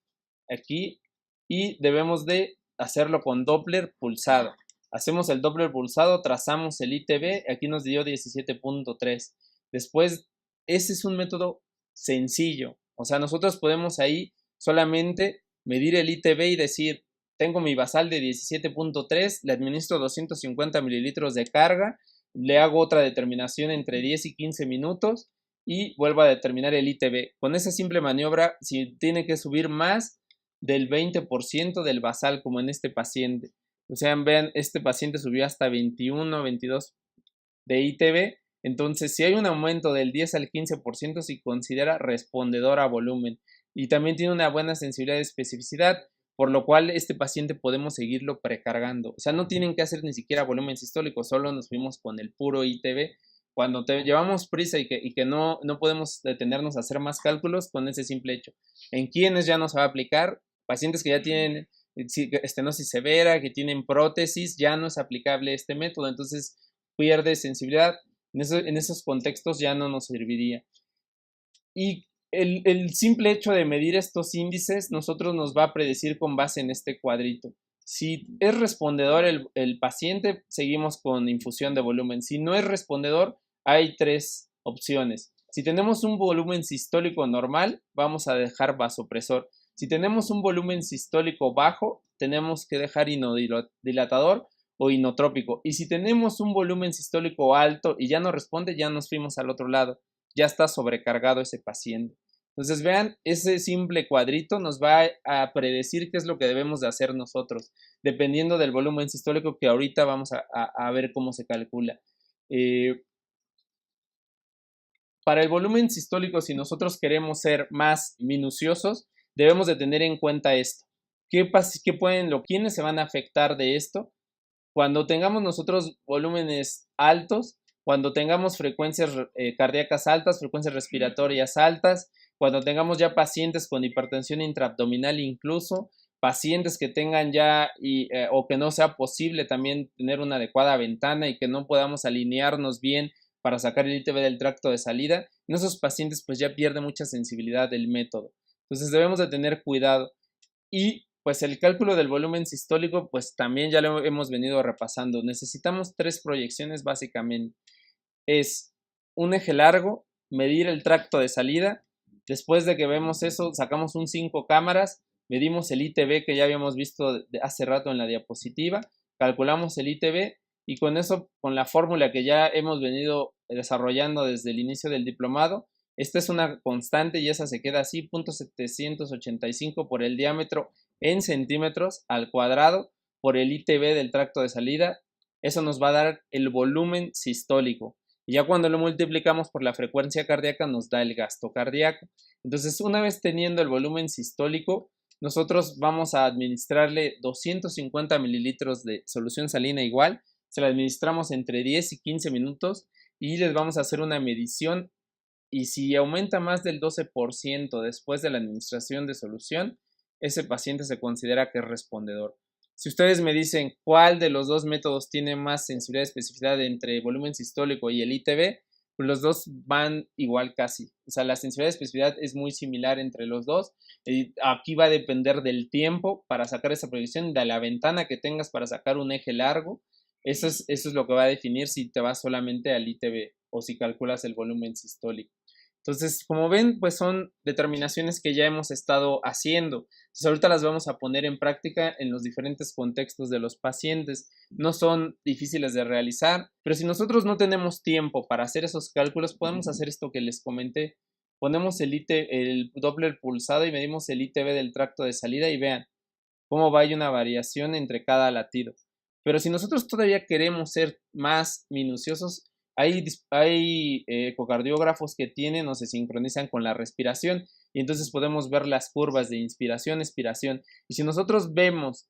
aquí, y debemos de hacerlo con Doppler pulsado. Hacemos el Doppler pulsado, trazamos el ITB, aquí nos dio 17.3. Después, ese es un método sencillo, o sea, nosotros podemos ahí solamente medir el ITB y decir, tengo mi basal de 17.3, le administro 250 mililitros de carga, le hago otra determinación entre 10 y 15 minutos y vuelvo a determinar el ITB. Con esa simple maniobra, si tiene que subir más del 20% del basal, como en este paciente. O sea, vean, este paciente subió hasta 21, 22 de ITB. Entonces, si hay un aumento del 10 al 15%, se considera respondedor a volumen. Y también tiene una buena sensibilidad de especificidad, por lo cual este paciente podemos seguirlo precargando. O sea, no tienen que hacer ni siquiera volumen sistólico, solo nos fuimos con el puro ITB. Cuando llevamos prisa y que no podemos detenernos a hacer más cálculos con ese simple hecho. ¿En quiénes ya nos va a aplicar? Pacientes que ya tienen estenosis severa, que tienen prótesis, ya no es aplicable este método. Entonces, pierde sensibilidad. En esos contextos ya no nos serviría. Y el simple hecho de medir estos índices, nosotros nos va a predecir con base en este cuadrito. Si es respondedor el paciente, seguimos con infusión de volumen. Si no es respondedor, hay tres opciones. Si tenemos un volumen sistólico normal, vamos a dejar vasopresor. Si tenemos un volumen sistólico bajo, tenemos que dejar inodilatador o inotrópico. Y si tenemos un volumen sistólico alto y ya no responde, ya nos fuimos al otro lado. Ya está sobrecargado ese paciente. Entonces vean, ese simple cuadrito nos va a predecir qué es lo que debemos de hacer nosotros, dependiendo del volumen sistólico que ahorita vamos a ver cómo se calcula. Para el volumen sistólico, si nosotros queremos ser más minuciosos, debemos de tener en cuenta esto. ¿Quiénes se van a afectar de esto? Cuando tengamos nosotros volúmenes altos, cuando tengamos frecuencias cardíacas altas, frecuencias respiratorias altas, cuando tengamos ya pacientes con hipertensión intraabdominal incluso, pacientes que tengan ya o que no sea posible también tener una adecuada ventana y que no podamos alinearnos bien para sacar el ITB del tracto de salida, en esos pacientes pues ya pierde mucha sensibilidad del método. Entonces debemos de tener cuidado. Y pues el cálculo del volumen sistólico pues también ya lo hemos venido repasando. Necesitamos tres proyecciones básicamente. Es un eje largo, medir el tracto de salida. Después de que vemos eso, sacamos un 5 cámaras, medimos el ITB que ya habíamos visto hace rato en la diapositiva, calculamos el ITB y con eso, con la fórmula que ya hemos venido desarrollando desde el inicio del diplomado, esta es una constante y esa se queda así, 0.785 por el diámetro en centímetros al cuadrado por el ITB del tracto de salida. Eso nos va a dar el volumen sistólico. Y ya cuando lo multiplicamos por la frecuencia cardíaca nos da el gasto cardíaco. Entonces, una vez teniendo el volumen sistólico, nosotros vamos a administrarle 250 mililitros de solución salina igual, se la administramos entre 10 y 15 minutos y les vamos a hacer una medición y si aumenta más del 12% después de la administración de solución, ese paciente se considera que es respondedor. Si ustedes me dicen cuál de los dos métodos tiene más sensibilidad y especificidad entre volumen sistólico y el ITB, pues los dos van igual casi. O sea, la sensibilidad y especificidad es muy similar entre los dos. Y aquí va a depender del tiempo para sacar esa proyección, de la ventana que tengas para sacar un eje largo. Eso es lo que va a definir si te vas solamente al ITB o si calculas el volumen sistólico. Entonces, como ven, pues son determinaciones que ya hemos estado haciendo. Entonces, ahorita las vamos a poner en práctica en los diferentes contextos de los pacientes. No son difíciles de realizar, pero si nosotros no tenemos tiempo para hacer esos cálculos, podemos hacer esto que les comenté. Ponemos el Doppler pulsado y medimos el ITB del tracto de salida y vean cómo va hay una variación entre cada latido. Pero si nosotros todavía queremos ser más minuciosos, hay ecocardiógrafos que tienen o se sincronizan con la respiración y entonces podemos ver las curvas de inspiración, expiración. Y si nosotros vemos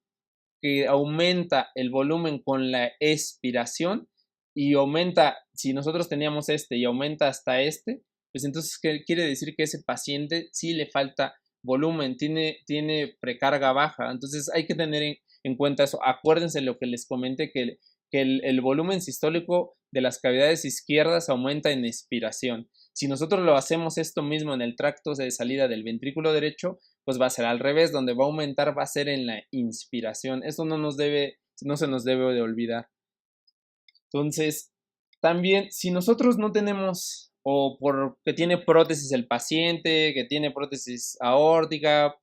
que aumenta el volumen con la expiración y aumenta, si nosotros teníamos este y aumenta hasta este, pues entonces quiere decir que ese paciente sí le falta volumen, tiene precarga baja. Entonces hay que tener en cuenta eso. Acuérdense lo que les comenté, que el volumen sistólico de las cavidades izquierdas aumenta en expiración. Si nosotros lo hacemos esto mismo en el tracto de salida del ventrículo derecho, pues va a ser al revés, donde va a aumentar va a ser en la inspiración. Eso no se nos debe de olvidar. Entonces, también si nosotros no tenemos o porque tiene prótesis el paciente, que tiene prótesis aórtica,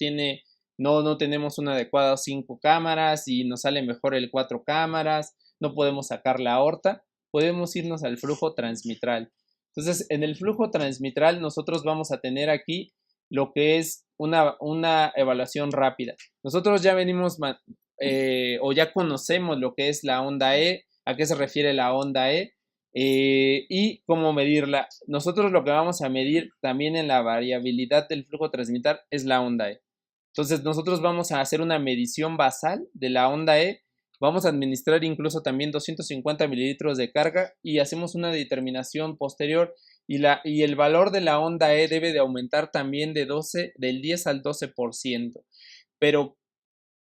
no tenemos una adecuada 5 cámaras y nos sale mejor el 4 cámaras, no podemos sacar la aorta, podemos irnos al flujo transmitral. Entonces, en el flujo transmitral nosotros vamos a tener aquí lo que es una evaluación rápida. Nosotros ya venimos o ya conocemos lo que es la onda E, a qué se refiere la onda E y cómo medirla. Nosotros lo que vamos a medir también en la variabilidad del flujo transmitral es la onda E. Entonces nosotros vamos a hacer una medición basal de la onda E, vamos a administrar incluso también 250 mililitros de carga y hacemos una determinación posterior y el valor de la onda E debe de aumentar también del 10 al 12%. Pero,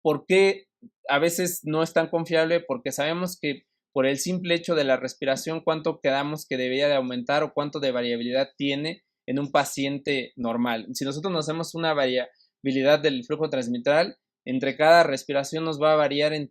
¿por qué a veces no es tan confiable? Porque sabemos que por el simple hecho de la respiración, cuánto quedamos que debería de aumentar o cuánto de variabilidad tiene en un paciente normal. Si nosotros nos hacemos una variabilidad del flujo transmitral, entre cada respiración nos va a variar en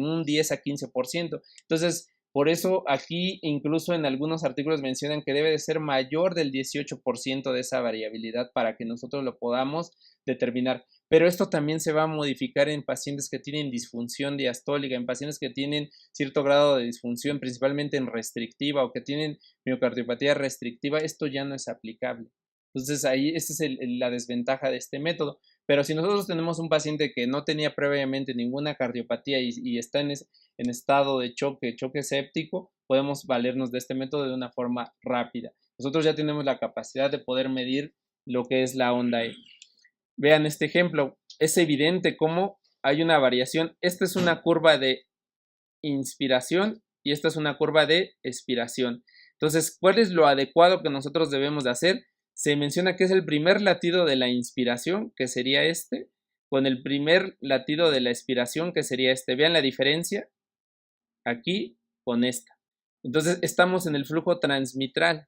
un 10 a 15%. Entonces, por eso aquí incluso en algunos artículos mencionan que debe de ser mayor del 18% de esa variabilidad para que nosotros lo podamos determinar. Pero esto también se va a modificar en pacientes que tienen disfunción diastólica, en pacientes que tienen cierto grado de disfunción, principalmente en restrictiva o que tienen miocardiopatía restrictiva, esto ya no es aplicable. Entonces ahí esa es la desventaja de este método. Pero si nosotros tenemos un paciente que no tenía previamente ninguna cardiopatía y está en estado de choque séptico, podemos valernos de este método de una forma rápida. Nosotros ya tenemos la capacidad de poder medir lo que es la onda E. Vean este ejemplo, es evidente cómo hay una variación. Esta es una curva de inspiración y esta es una curva de expiración. Entonces, ¿cuál es lo adecuado que nosotros debemos de hacer? Se menciona que es el primer latido de la inspiración, que sería este, con el primer latido de la expiración, que sería este. Vean la diferencia aquí con esta. Entonces, estamos en el flujo transmitral.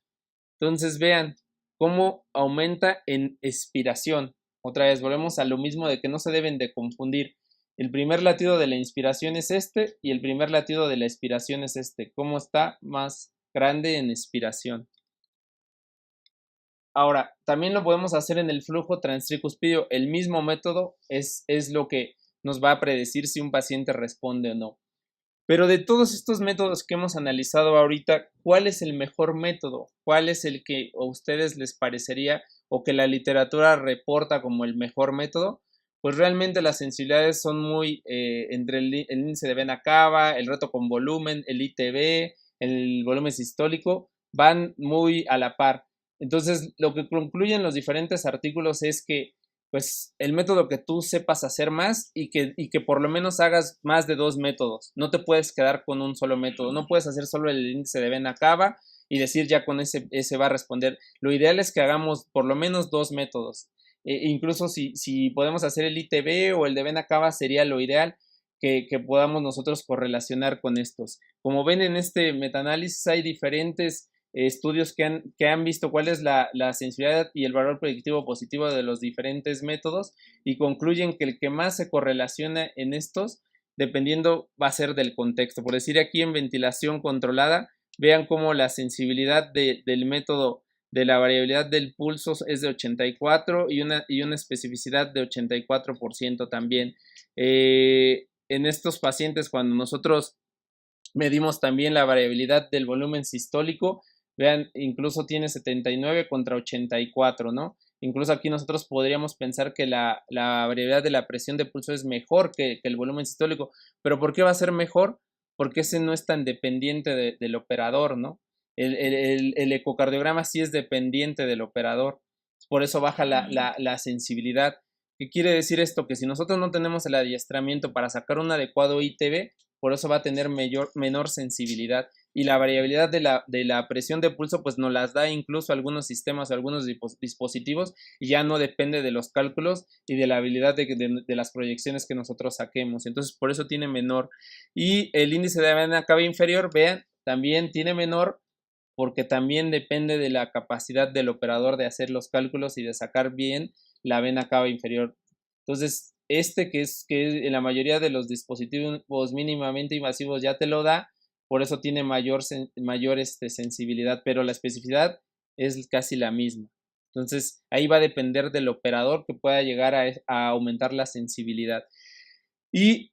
Entonces, vean cómo aumenta en expiración. Otra vez, volvemos a lo mismo de que no se deben de confundir. El primer latido de la inspiración es este y el primer latido de la expiración es este. ¿Cómo está más grande en expiración? Ahora, también lo podemos hacer en el flujo transtricuspidio. El mismo método es lo que nos va a predecir si un paciente responde o no. Pero de todos estos métodos que hemos analizado ahorita, ¿cuál es el mejor método? ¿Cuál es el que a ustedes les parecería o que la literatura reporta como el mejor método? Pues realmente las sensibilidades son muy entre el índice de vena cava, el reto con volumen, el ITB, el volumen sistólico, van muy a la par. Entonces, lo que concluyen los diferentes artículos es que pues el método que tú sepas hacer más y que por lo menos hagas más de 2 métodos. No te puedes quedar con un solo método, no puedes hacer solo el índice de Venn-Cava y decir ya con ese va a responder. Lo ideal es que hagamos por lo menos 2 métodos. Incluso si podemos hacer el ITB o el de Venn-Cava sería lo ideal que podamos nosotros correlacionar con estos. Como ven en este metaanálisis hay diferentes estudios que han visto cuál es la sensibilidad y el valor predictivo positivo de los diferentes métodos y concluyen que el que más se correlaciona en estos, dependiendo, va a ser del contexto. Por decir aquí en ventilación controlada, vean cómo la sensibilidad del método de la variabilidad del pulso es de 84 y una especificidad de 84% también. En estos pacientes, cuando nosotros medimos también la variabilidad del volumen sistólico, vean, incluso tiene 79 contra 84, ¿no? Incluso aquí nosotros podríamos pensar que la variabilidad de la presión de pulso es mejor que el volumen sistólico, pero ¿por qué va a ser mejor? Porque ese no es tan dependiente del operador, ¿no? El ecocardiograma sí es dependiente del operador, por eso baja la sensibilidad. ¿Qué quiere decir esto? Que si nosotros no tenemos el adiestramiento para sacar un adecuado ITB, por eso va a tener menor sensibilidad y la variabilidad de la presión de pulso pues nos las da incluso algunos sistemas, algunos dispositivos y ya no depende de los cálculos y de la habilidad de las proyecciones que nosotros saquemos, entonces por eso tiene menor. Y el índice de vena cava inferior, vean, también tiene menor porque también depende de la capacidad del operador de hacer los cálculos y de sacar bien la vena cava inferior. Entonces, que en la mayoría de los dispositivos mínimamente invasivos ya te lo da, por eso tiene mayor sensibilidad, pero la especificidad es casi la misma. Entonces, ahí va a depender del operador que pueda llegar a aumentar la sensibilidad. Y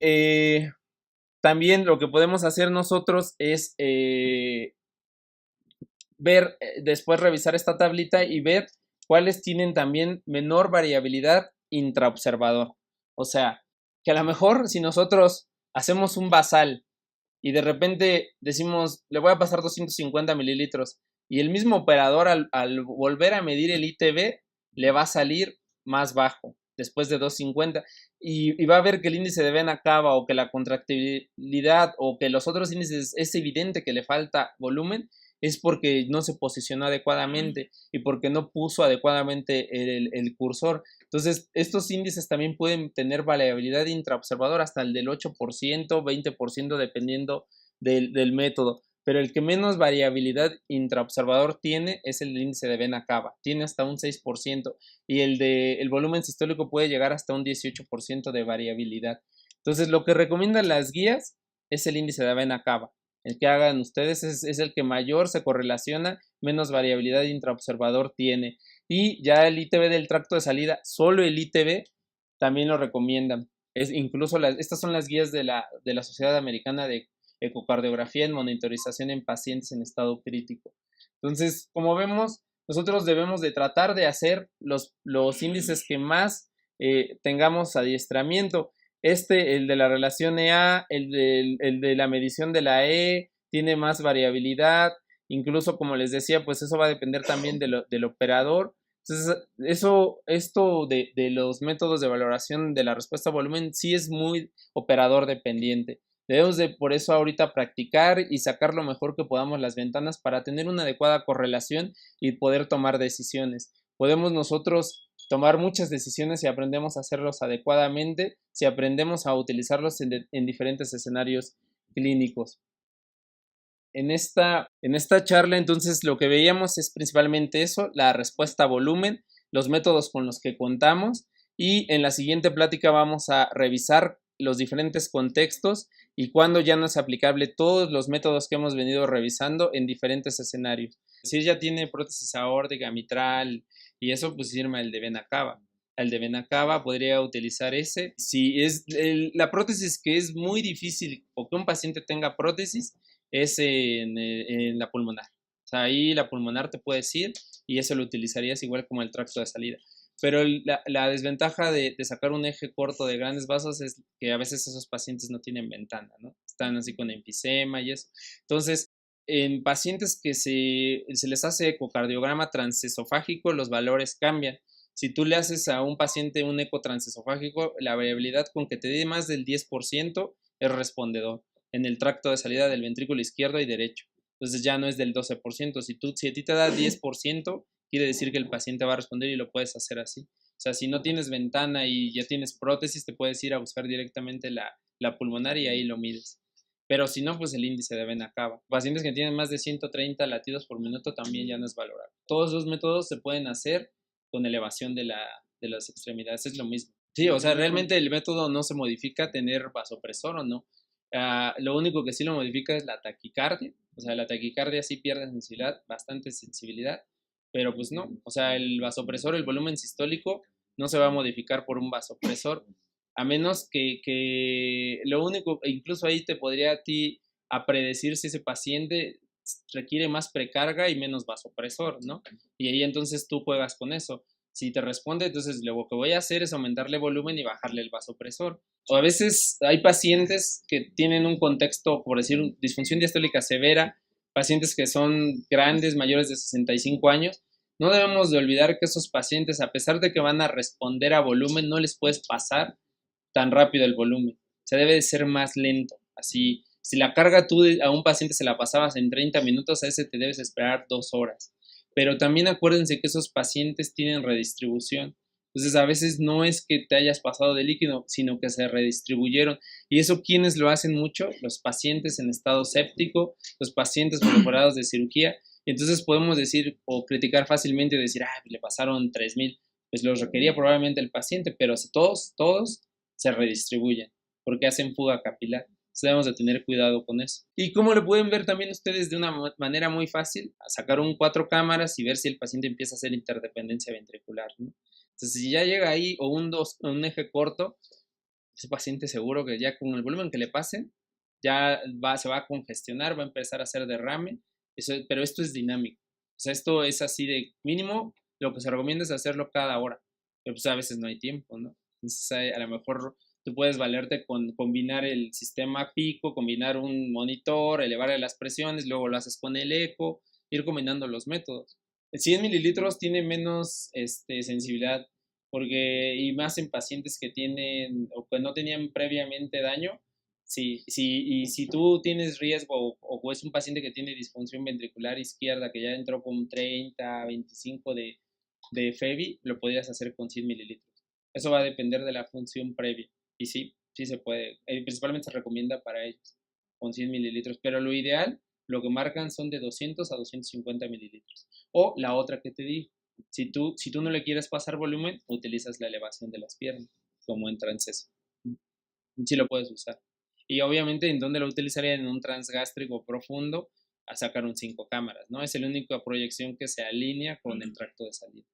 también lo que podemos hacer nosotros es ver, después revisar esta tablita y ver cuáles tienen también menor variabilidad intraobservador. O sea, que a lo mejor si nosotros hacemos un basal y de repente decimos, le voy a pasar 250 mililitros y el mismo operador al volver a medir el ITB le va a salir más bajo después de 250 y va a ver que el índice de vena cava o que la contractibilidad o que los otros índices es evidente que le falta volumen, es porque no se posicionó adecuadamente y porque no puso adecuadamente el cursor. Entonces, estos índices también pueden tener variabilidad intraobservador hasta el del 8%, 20%, dependiendo del método. Pero el que menos variabilidad intraobservador tiene es el índice de vena cava, tiene hasta un 6%, y el volumen sistólico puede llegar hasta un 18% de variabilidad. Entonces, lo que recomiendan las guías es el índice de vena cava. El que hagan ustedes es el que mayor se correlaciona, menos variabilidad intraobservador tiene. Y ya el ITB del tracto de salida, solo el ITB también lo recomiendan. Incluso estas son las guías de la Sociedad Americana de Ecocardiografía en monitorización en pacientes en estado crítico. Entonces, como vemos, nosotros debemos de tratar de hacer los índices que más tengamos adiestramiento. El de la relación EA, el de la medición de la tiene más variabilidad, incluso como les decía, pues eso va a depender también del operador. Entonces, esto de los métodos de valoración de la respuesta a volumen sí es muy operador dependiente. Debemos de por eso ahorita practicar y sacar lo mejor que podamos las ventanas para tener una adecuada correlación y poder tomar decisiones. Podemos nosotros tomar muchas decisiones si aprendemos a hacerlos adecuadamente, si aprendemos a utilizarlos en diferentes escenarios clínicos. En esta charla, entonces, lo que veíamos es principalmente eso, la respuesta a volumen, los métodos con los que contamos, y en la siguiente plática vamos a revisar los diferentes contextos y cuándo ya no es aplicable todos los métodos que hemos venido revisando en diferentes escenarios. Si ya tiene prótesis aórtica, mitral y eso, pues firma el de vena cava. El de vena cava podría utilizar ese. Si es la prótesis que es muy difícil o que un paciente tenga prótesis, es en la pulmonar. O sea, ahí la pulmonar te puede decir y eso lo utilizarías igual como el tracto de salida. Pero la desventaja de sacar un eje corto de grandes vasos es que a veces esos pacientes no tienen ventana, ¿no? Están así con enfisema y eso. Entonces, en pacientes que se les hace ecocardiograma transesofágico, los valores cambian. Si tú le haces a un paciente un eco transesofágico, la variabilidad con que te dé más del 10% es respondedor en el tracto de salida del ventrículo izquierdo y derecho. Entonces ya no es del 12%. Si a ti te da 10%, quiere decir que el paciente va a responder y lo puedes hacer así. O sea, si no tienes ventana y ya tienes prótesis, te puedes ir a buscar directamente la pulmonar y ahí lo mides. Pero si no, pues el índice de vena cava. Pacientes que tienen más de 130 latidos por minuto también ya no es valorable. Todos los métodos se pueden hacer con elevación de las extremidades, es lo mismo. Sí, o sea, realmente el método no se modifica tener vasopresor o no. Lo único que sí lo modifica es la taquicardia. O sea, la taquicardia sí pierde sensibilidad, bastante sensibilidad, pero pues no. O sea, el vasopresor, el volumen sistólico, no se va a modificar por un vasopresor, a menos que lo único, incluso ahí te podría a ti a predecir si ese paciente requiere más precarga y menos vasopresor, ¿no? Y ahí entonces tú juegas con eso. Si te responde, entonces lo que voy a hacer es aumentarle volumen y bajarle el vasopresor. O a veces hay pacientes que tienen un contexto, por decir, disfunción diastólica severa, pacientes que son grandes, mayores de 65 años. No debemos de olvidar que esos pacientes, a pesar de que van a responder a volumen, no les puedes pasar tan rápido el volumen. O sea, debe de ser más lento. Así, si la carga tú a un paciente se la pasabas en 30 minutos, a ese te debes esperar 2 horas. Pero también acuérdense que esos pacientes tienen redistribución. Entonces, a veces no es que te hayas pasado de líquido, sino que se redistribuyeron. ¿Y eso quiénes lo hacen mucho? Los pacientes en estado séptico, los pacientes preparados de cirugía. Entonces podemos decir o criticar fácilmente y decir, le pasaron 3000. Pues los requería probablemente el paciente, pero todos se redistribuyen porque hacen fuga capilar. Entonces debemos de tener cuidado con eso. Y como lo pueden ver también ustedes de una manera muy fácil, a sacar un 4 cámaras y ver si el paciente empieza a hacer interdependencia ventricular, ¿no? Entonces, si ya llega ahí o un eje corto, ese paciente seguro que ya con el volumen que le pasen, se va a congestionar, va a empezar a hacer derrame, pero esto es dinámico. O sea, esto es así de mínimo, lo que se recomienda es hacerlo cada hora, pero pues a veces no hay tiempo, ¿no? Entonces, a lo mejor tú puedes valerte con combinar el sistema pico, combinar un monitor, elevar las presiones, luego lo haces con el eco, ir combinando los métodos. El 100 mililitros tiene menos sensibilidad y más en pacientes que tienen o que no tenían previamente daño. Y si tú tienes riesgo o es un paciente que tiene disfunción ventricular izquierda que ya entró con 30, 25 de FEBI, lo podrías hacer con 100 mililitros. Eso va a depender de la función previa. Y sí se puede. Principalmente se recomienda para ellos con 100 mililitros. Pero lo ideal, lo que marcan son de 200 a 250 mililitros. O la otra que te digo, si tú no le quieres pasar volumen, utilizas la elevación de las piernas, como en tranceso. Sí lo puedes usar. Y obviamente, ¿en dónde lo utilizaría? En un transgástrico profundo, a sacar un 5 cámaras, ¿no? Es la única proyección que se alinea con el tracto de salida.